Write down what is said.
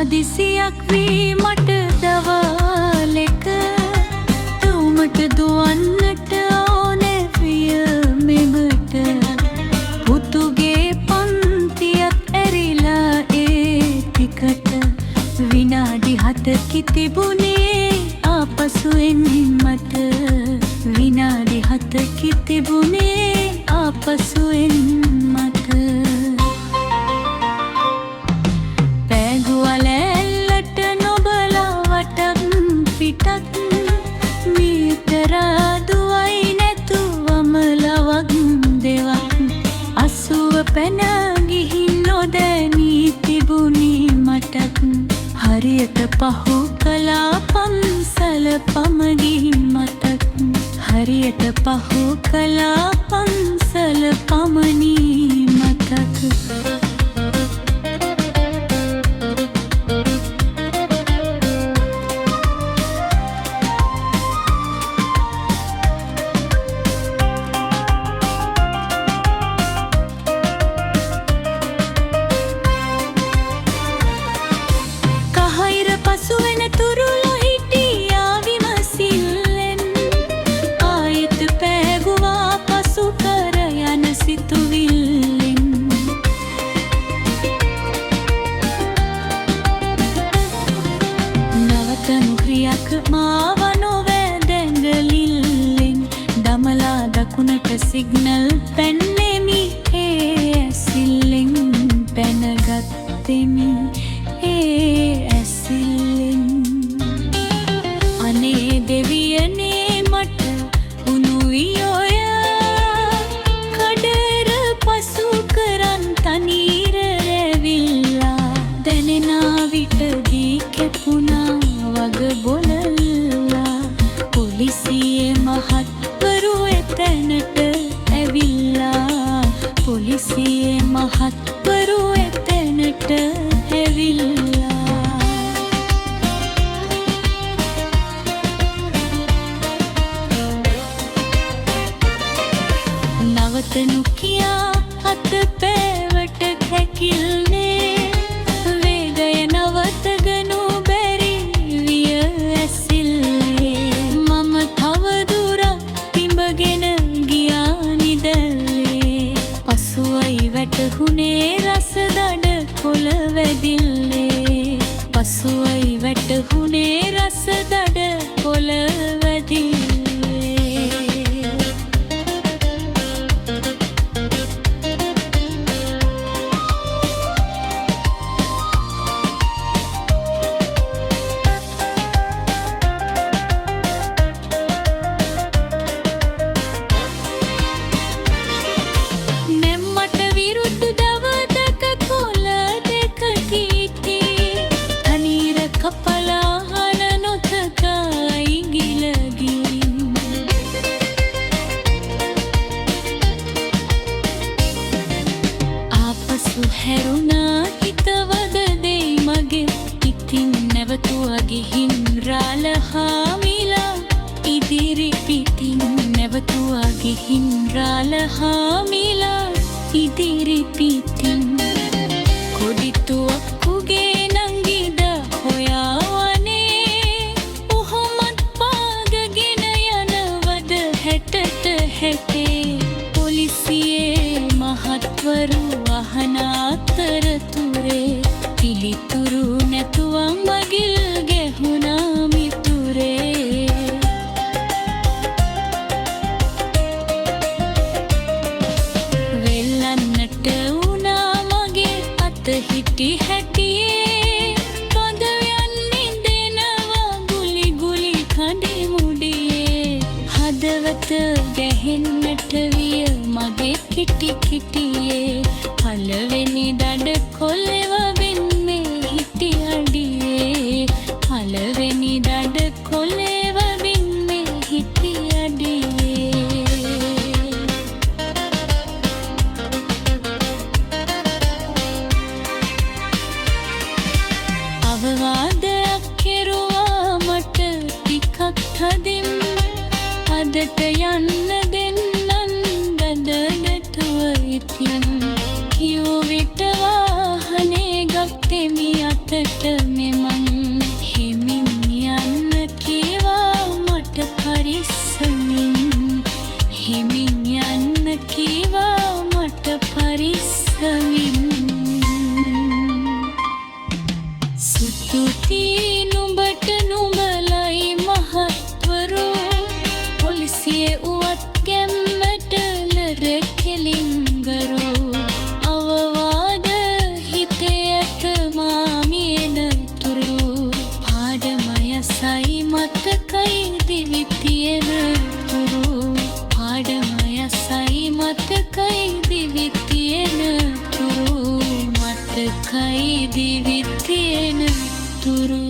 හදිසියක් වී මට දවාලෙක තුමට දුවන්නට ඕනේ විය මෙමට පුතුගේ පන්තියක් ඇරිලා ඒ ටිකට විනාඩි 7කි තිබුණේ ආපසුෙන් මට විනාඩි 7කි තිබුණේ ආපසුෙන් මට පැගුවලැල්ලට නොබලා වටක් පිටත් මීතරාදුවයි නැතුවම ලවක් දෙවක් 80 පැන ගිහින් නොදැනී තිබුණි මටත් හරියට පහු කලා පන්සල පමගින් මතක් හරියට පහු කලා පන්සල පමණි මතක් සිග්නල් පැන්නෙමි ඒ ඇසිල්ලෙන් පැනගත්තෙමි ඒ ඇසිල්ලෙන් අනේ දෙවියනේ මට උනුවි ඔය කඩර පසු කරන් තනීර රැවිල්ලා දැනෙනා විට දී කැපුණා වග බොලල්ලා පොලිසියේ මහත්වරු එතැනට පොලිසියේ මහත්වරු එතැනට ඇවිල්ලා නවතනු කියා අත පෑවට හැකිල්නේ වේගය නවතගනු බැරි විය ඇසිල්ලේ මම තවදුරක් පිඹගෙන ගියා නිදැල්ලේ පසුවයි වැටහුණේ රසදඩ කොළ වැදිල්ලේ පසුවයි වැටහුණේ රසදඩ කොළ වැදිල්ලේ හැරුණා හිතවද දෙයි මගේ ඉතින් නැවතුවා ගිහින් රාලහාමිලා ඉදිරි පිටින් නැවතුවා ගිහින් රාලහාමිලා ඉදිරි පිටින් කොඩිතුවක්කුගේ නංගිද හොයාවනේ ඔහොමත් පාගගෙන යනවද හැටට හැටේ පොලිසියේ මහත්වරු අහන අතරතුරේ පිළිතුරු නැතුවම් මගිල් ගැහුණා මිතුරේ වෙල්ලන්නට වුණා මගේ අත හිටි හැටියේ පදවයන්නේ දෙනවා ගුලි ගුලි කඩේ මුඩියේ හදවත ගැහෙන්නට විය මගේ කිටි කිටියේ පළවෙනි දඩ කොල්ලෙව වෙන්නේ හිටි අඩියේ පළවෙනි දඩ කොල්ලෙව වෙන්නේ හිටි අඩියේ අවවාදයක් කෙරුවා මට ටිකක් හදින් අදට යන්න දෙන්නන් දඩනටුව ඉතින් කිව් විට වාහනේ ගත්තෙමි අතට තුරු පාඩමය සයි මතකයි දිවි තියෙන තුරු මතකයි දිවි තියෙන තුරු